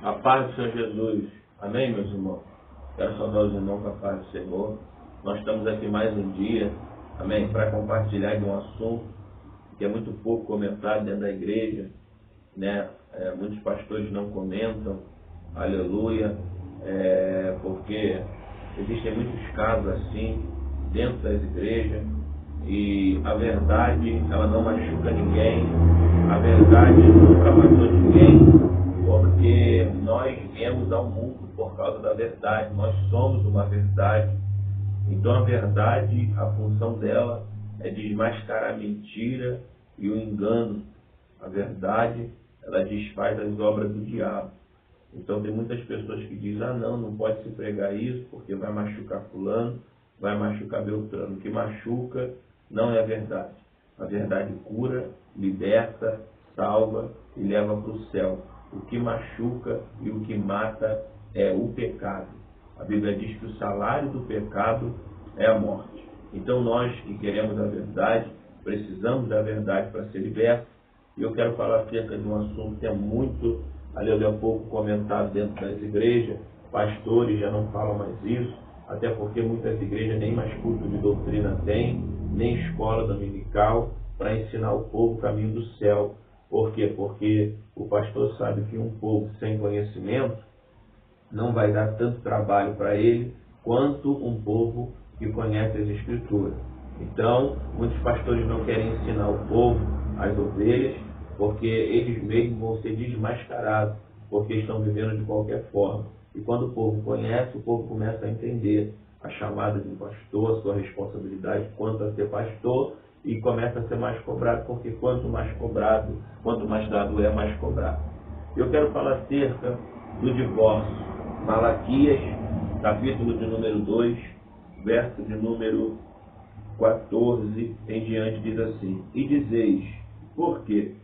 A paz do Senhor Jesus. Amém, meus irmãos? Quero saudar os irmãos com a paz do Senhor. Nós estamos aqui mais um dia, amém, para compartilhar de um assunto que é muito pouco comentado dentro da igreja, né? Muitos pastores não comentam, aleluia, porque existem muitos casos assim dentro das igrejas e a verdade, ela não machuca ninguém, a verdade nunca matou ninguém, porque nós viemos ao mundo por causa da verdade, nós somos uma verdade. Então a verdade, a função dela é desmascarar a mentira e o engano. A verdade, ela desfaz as obras do diabo. Então tem muitas pessoas que dizem, não pode se pregar isso porque vai machucar fulano, vai machucar Beltrano. O que machuca não é a verdade. A verdade cura, liberta, salva e leva para o céu. O que machuca e o que mata é o pecado. A Bíblia diz que o salário do pecado é a morte. Então nós que queremos a verdade, precisamos da verdade para ser libertos. E eu quero falar acerca de um assunto que é muito, aleluia, pouco comentado dentro das igrejas. Pastores já não falam mais isso, até porque muitas igrejas nem mais culto de doutrina têm, nem escola dominical para ensinar o povo o caminho do céu. Por quê? Porque o pastor sabe que um povo sem conhecimento não vai dar tanto trabalho para ele quanto um povo que conhece as Escrituras. Então, muitos pastores não querem ensinar o povo, as ovelhas, porque eles mesmos vão ser desmascarados, porque estão vivendo de qualquer forma. E quando o povo conhece, o povo começa a entender a chamada de um pastor, a sua responsabilidade quanto a ser pastor, e começa a ser mais cobrado, porque quanto mais cobrado, quanto mais dado é, mais cobrado. Eu quero falar acerca do divórcio. Malaquias, capítulo de número 2, verso de número 14 em diante, diz assim: E dizeis, por quê?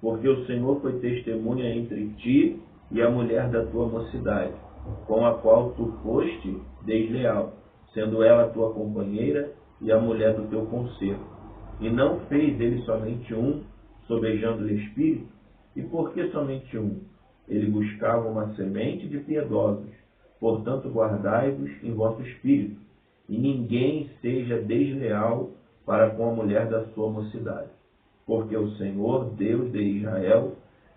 Porque o Senhor foi testemunha entre ti e a mulher da tua mocidade, com a qual tu foste desleal, sendo ela a tua companheira e a mulher do teu conserto. E não fez ele somente um, sobejando-lhe espírito? E por que somente um? Ele buscava uma semente de piedosos. Portanto, guardai-vos em vosso espírito, e ninguém seja desleal para com a mulher da sua mocidade. Porque o Senhor, Deus de Israel,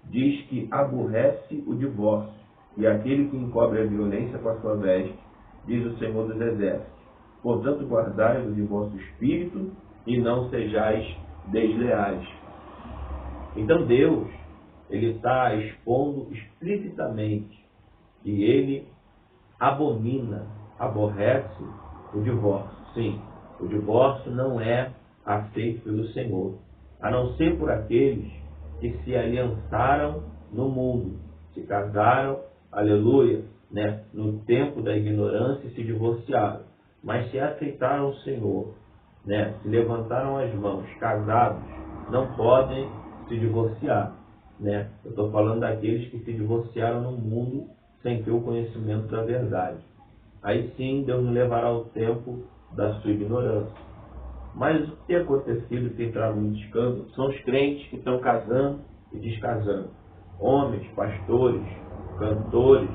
diz que aborrece o divórcio, e aquele que encobre a violência com a sua veste, diz o Senhor dos Exércitos. Portanto, guardai-vos em vosso espírito, e não sejais desleais. Então Deus, ele está expondo explicitamente que ele abomina, aborrece o divórcio. Sim, o divórcio não é aceito pelo Senhor, a não ser por aqueles que se aliançaram no mundo, se casaram, aleluia, né, no tempo da ignorância e se divorciaram. Mas se aceitaram o Senhor, né, se levantaram as mãos, casados, não podem se divorciar. Né? Eu estou falando daqueles que se divorciaram no mundo sem ter o conhecimento da verdade. Aí sim, Deus nos levará ao tempo da sua ignorância. Mas o que tem acontecido, tem entrado muito escândalo, são os crentes que estão casando e descasando. Homens, pastores, cantores,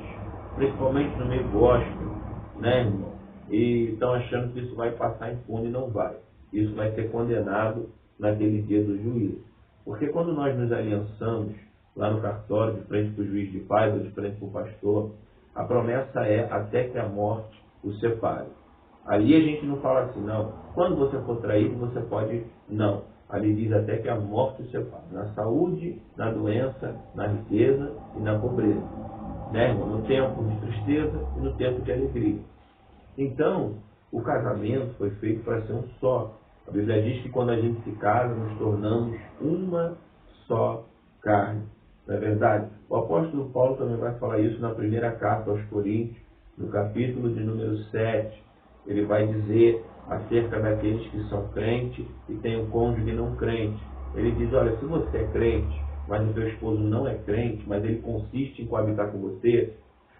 principalmente no meio gospel, né, irmão? E estão achando que isso vai passar impune e não vai. Isso vai ser condenado naquele dia do juízo. Porque quando nós nos aliançamos lá no cartório, de frente para o juiz de paz ou de frente para o pastor, a promessa é até que a morte o separe. Ali a gente não fala assim, não. Quando você for traído, você pode... Não. Ali diz até que a morte o separe. Na saúde, na doença, na riqueza e na pobreza. Né, irmão? No tempo de tristeza e no tempo de alegria. Então, o casamento foi feito para ser um só. A Bíblia diz que quando a gente se casa, nos tornamos uma só carne. Não é verdade? O apóstolo Paulo também vai falar isso na primeira carta aos Coríntios, no capítulo de número 7. Ele vai dizer acerca daqueles que são crentes e têm um cônjuge não crente. Ele diz, olha, se você é crente, mas o teu esposo não é crente, mas ele consiste em coabitar com você,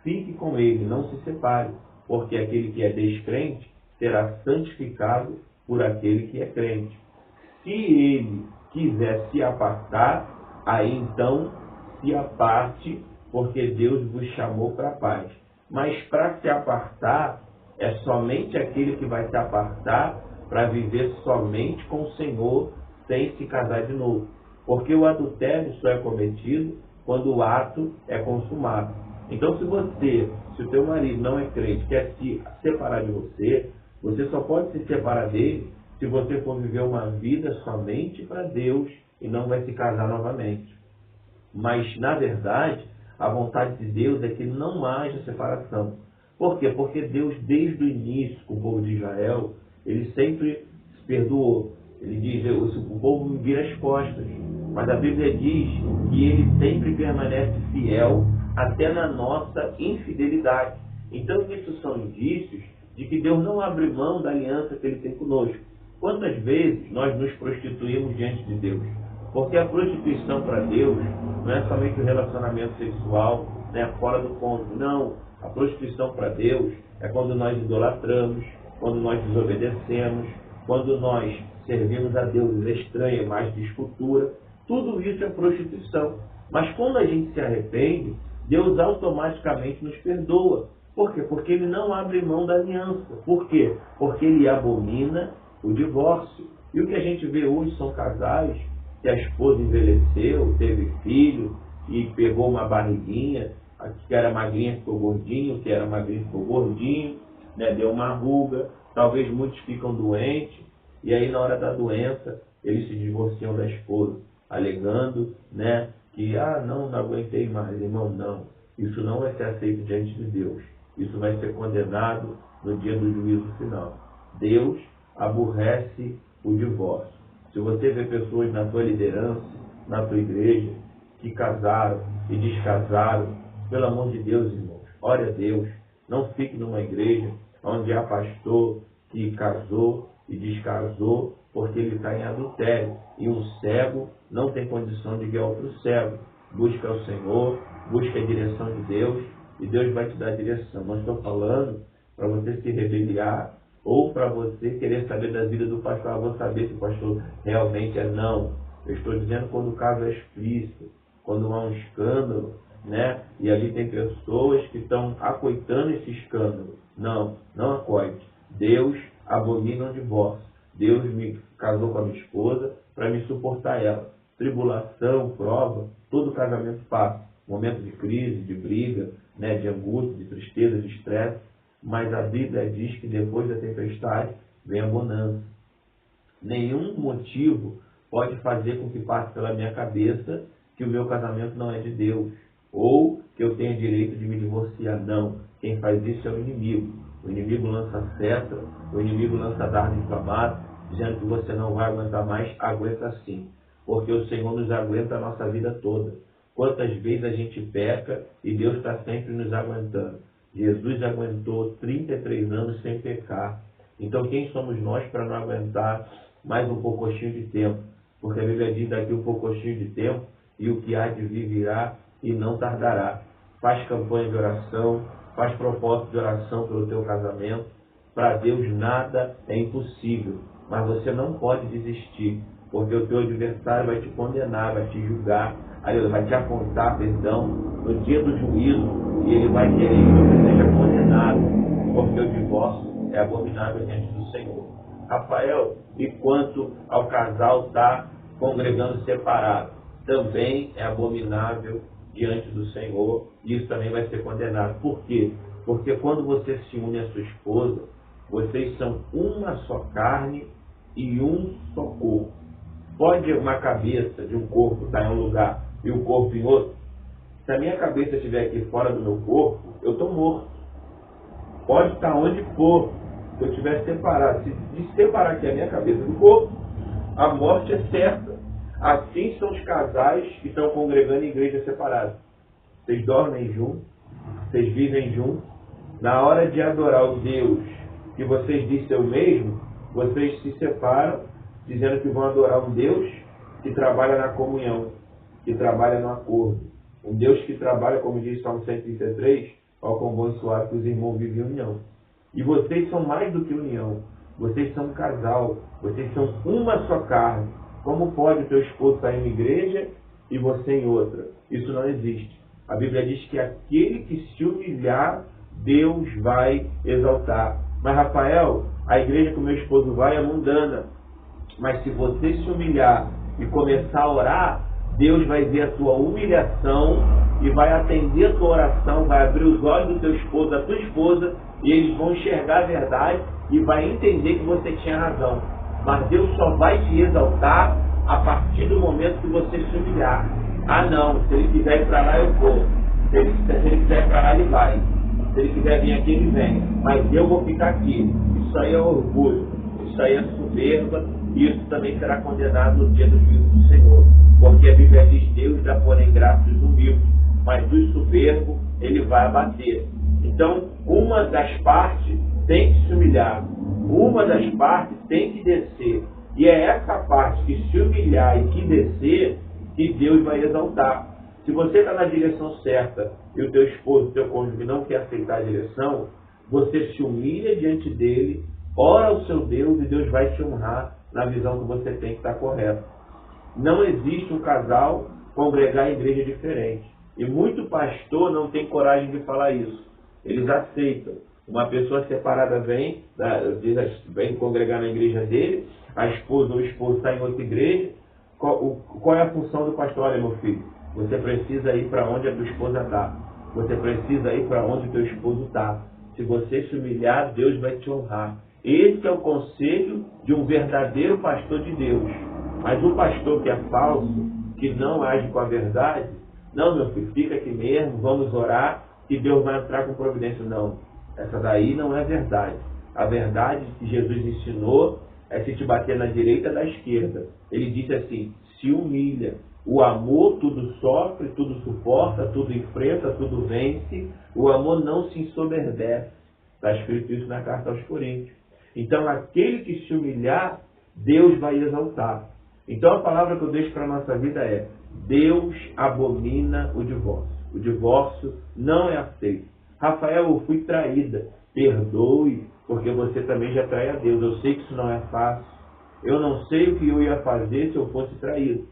fique com ele, não se separe, porque aquele que é descrente será santificado por aquele que é crente. Se ele quiser se apartar, aí então se aparte porque Deus vos chamou para a paz. Mas para se apartar, é somente aquele que vai se apartar para viver somente com o Senhor, sem se casar de novo. Porque o adultério só é cometido quando o ato é consumado. Então, se o teu marido não é crente, quer se separar de você, você só pode se separar dele se você for viver uma vida somente para Deus e não vai se casar novamente. Mas, na verdade, a vontade de Deus é que não haja separação. Por quê? Porque Deus, desde o início, com o povo de Israel, ele sempre se perdoou. Ele diz, o povo me vira as costas. Mas a Bíblia diz que ele sempre permanece fiel até na nossa infidelidade. Então, isso são indícios de que Deus não abre mão da aliança que ele tem conosco. Quantas vezes nós nos prostituímos diante de Deus? Porque a prostituição para Deus não é somente o relacionamento sexual, né, fora do cônjuge. Não, a prostituição para Deus é quando nós idolatramos, quando nós desobedecemos, quando nós servimos a deuses estranhos, mais de escultura. Tudo isso é prostituição. Mas quando a gente se arrepende, Deus automaticamente nos perdoa. Por quê? Porque ele não abre mão da aliança. Por quê? Porque ele abomina o divórcio. E o que a gente vê hoje são casais que a esposa envelheceu, teve filho e pegou uma barriguinha, a que era magrinha ficou gordinho, o que era magrinho ficou gordinho, né, deu uma ruga, talvez muitos ficam doentes, e aí na hora da doença eles se divorciam da esposa, alegando, né, que não aguentei mais. Irmão, não, isso não vai ser aceito diante de Deus, isso vai ser condenado no dia do juízo final. Deus aborrece o divórcio. Se você vê pessoas na tua liderança, na tua igreja, que casaram e descasaram, pelo amor de Deus, irmãos, ore a Deus. Não fique numa igreja onde há pastor que casou e descasou porque ele está em adultério. E um cego não tem condição de guiar outro cego. Busca o Senhor, busca a direção de Deus e Deus vai te dar a direção. Não estou falando para você se rebeliar ou para você querer saber da vida do pastor. Vou saber se o pastor realmente é. Não. Eu estou dizendo quando o caso é explícito, quando há um escândalo, né? E ali tem pessoas que estão acoitando esse escândalo. Não, não acoite. Deus abomina o divórcio. Deus me casou com a minha esposa para me suportar ela. Tribulação, prova, todo casamento passa. Momento de crise, de briga, né? De angústia, de tristeza, de estresse. Mas a Bíblia diz que depois da tempestade vem a bonança. Nenhum motivo pode fazer com que passe pela minha cabeça que o meu casamento não é de Deus, ou que eu tenha direito de me divorciar. Não. Quem faz isso é o inimigo. O inimigo lança seta, o inimigo lança dardo inflamado, dizendo que você não vai aguentar mais. Aguenta sim, porque o Senhor nos aguenta a nossa vida toda. Quantas vezes a gente peca e Deus está sempre nos aguentando. Jesus aguentou 33 anos sem pecar. Então quem somos nós para não aguentar mais um pouquinho de tempo? Porque a Bíblia diz daqui um pouquinho de tempo e o que há de vir virá e não tardará. Faz campanha de oração, faz propósito de oração pelo teu casamento. Para Deus nada é impossível, mas você não pode desistir, porque o teu adversário vai te condenar, vai te julgar, vai te apontar, perdão, no dia do juízo, e ele vai querer que você seja condenado, porque o divórcio é abominável diante do Senhor. Rafael, e quanto ao casal estar congregando separado, também é abominável diante do Senhor, e isso também vai ser condenado. Por quê? Porque quando você se une à sua esposa, vocês são uma só carne e um só corpo. Pode uma cabeça de um corpo estar em um lugar e o corpo em outro? Se a minha cabeça estiver aqui fora do meu corpo, eu estou morto. Pode estar onde for. Se eu estiver separado, se separar aqui a minha cabeça do corpo, a morte é certa. Assim são os casais que estão congregando em igrejas separadas. Vocês dormem juntos, vocês vivem juntos. Na hora de adorar o Deus que vocês dizem o mesmo, vocês se separam, dizendo que vão adorar um Deus que trabalha na comunhão, que trabalha no acordo. Um Deus que trabalha, como diz Salmo 133, ao quão bom e suave que os irmãos vivem em união. E vocês são mais do que união. Vocês são um casal. Vocês são uma só carne. Como pode o teu esposo estar em uma igreja e você em outra? Isso não existe. A Bíblia diz que aquele que se humilhar, Deus vai exaltar. Mas, Rafael, a igreja que o meu esposo vai é mundana. Mas se você se humilhar e começar a orar, Deus vai ver a tua humilhação e vai atender a tua oração, vai abrir os olhos do teu esposo, da tua esposa, e eles vão enxergar a verdade e vai entender que você tinha razão. Mas Deus só vai te exaltar a partir do momento que você se humilhar. Ah não, se ele quiser ir para lá eu vou. Se ele quiser ir para lá ele vai. Se ele quiser vir aqui ele vem. Mas eu vou ficar aqui. Isso aí é orgulho. Isso aí é soberba. E isso também será condenado no dia do juízo do Senhor. Porque a Bíblia diz: Deus dá porém graça aos humildes, mas dos soberbos ele vai abater. Então, uma das partes tem que se humilhar. Uma das partes tem que descer. E é essa parte que se humilhar e que descer que Deus vai exaltar. Se você está na direção certa e o teu esposo, o teu cônjuge não quer aceitar a direção, você se humilha diante dele, ora ao seu Deus e Deus vai te honrar na visão que você tem que estar correta. Não existe um casal congregar em igreja diferente. E muito pastor não tem coragem de falar isso. Eles aceitam. Uma pessoa separada vem congregar na igreja dele, a esposa ou o esposo está em outra igreja. Qual é a função do pastor? Olha, meu filho, você precisa ir para onde a tua esposa está. Você precisa ir para onde o teu esposo está. Se você se humilhar, Deus vai te honrar. Esse é o conselho de um verdadeiro pastor de Deus. Mas o pastor que é falso, que não age com a verdade, não, meu filho, fica aqui mesmo, vamos orar, que Deus vai entrar com providência. Não, essa daí não é verdade. A verdade que Jesus ensinou é se te bater na direita ou da esquerda. Ele disse assim: se humilha. O amor tudo sofre, tudo suporta, tudo enfrenta, tudo vence. O amor não se ensoberbece. Está escrito isso na carta aos Coríntios. Então, aquele que se humilhar, Deus vai exaltar. Então, a palavra que eu deixo para a nossa vida é: Deus abomina o divórcio. O divórcio não é aceito. Rafael, eu fui traída. Perdoe, porque você também já trai a Deus. Eu sei que isso não é fácil. Eu não sei o que eu ia fazer se eu fosse traído.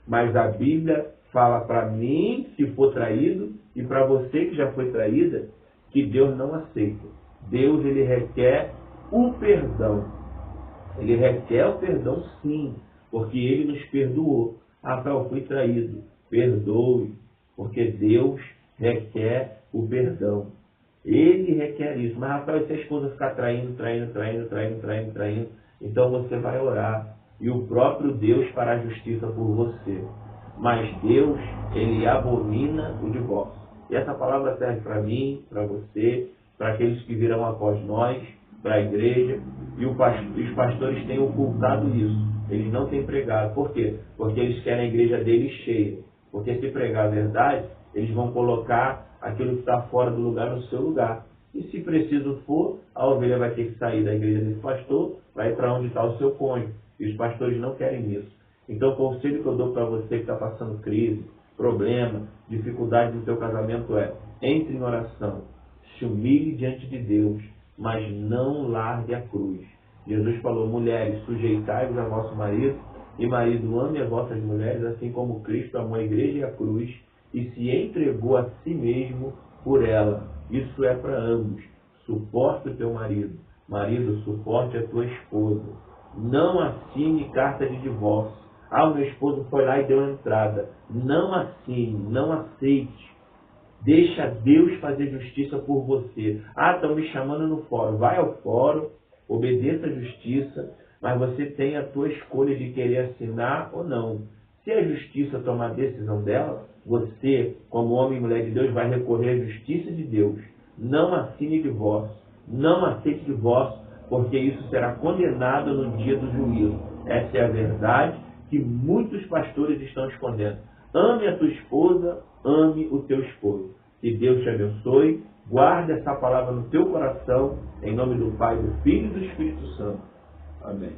Mas a Bíblia fala para mim, se for traído, e para você que já foi traída, que Deus não aceita. Deus, ele requer o perdão. Ele requer o perdão, sim, porque ele nos perdoou. Rafael, fui traído. Perdoe, porque Deus requer o perdão. Ele requer isso. Mas, Rafael, se a esposa ficar traindo, então você vai orar. E o próprio Deus fará justiça por você. Mas Deus, ele abomina o divórcio. E essa palavra serve para mim, para você, para aqueles que virão após nós, para a igreja. E os pastores têm ocultado isso. Eles não têm pregado. Por quê? Porque eles querem a igreja deles cheia. Porque se pregar a verdade, eles vão colocar aquilo que está fora do lugar no seu lugar. E se preciso for, a ovelha vai ter que sair da igreja desse pastor, vai para onde está o seu cônjuge. E os pastores não querem isso. Então, o conselho que eu dou para você que está passando crise, problema, dificuldade no seu casamento é: entre em oração, se humilhe diante de Deus, mas não largue a cruz. Jesus falou: mulheres, sujeitai-vos a vosso marido, e marido, ame as vossas mulheres, assim como Cristo amou a igreja e a cruz, e se entregou a si mesmo por ela. Isso é para ambos. Suporte o teu marido. Marido, suporte a tua esposa. Não assine carta de divórcio. Ah, o meu esposo foi lá e deu entrada. Não assine, não aceite. Deixa Deus fazer justiça por você. Ah, estão me chamando no fórum. Vai ao fórum, obedeça a justiça, mas você tem a tua escolha de querer assinar ou não. Se a justiça tomar a decisão dela, você, como homem e mulher de Deus, vai recorrer à justiça de Deus. Não assine divórcio. Não aceite divórcio, porque isso será condenado no dia do juízo. Essa é a verdade que muitos pastores estão escondendo. Ame a tua esposa, ame o teu esposo. Que Deus te abençoe. Guarde essa palavra no teu coração, em nome do Pai, do Filho e do Espírito Santo. Amém.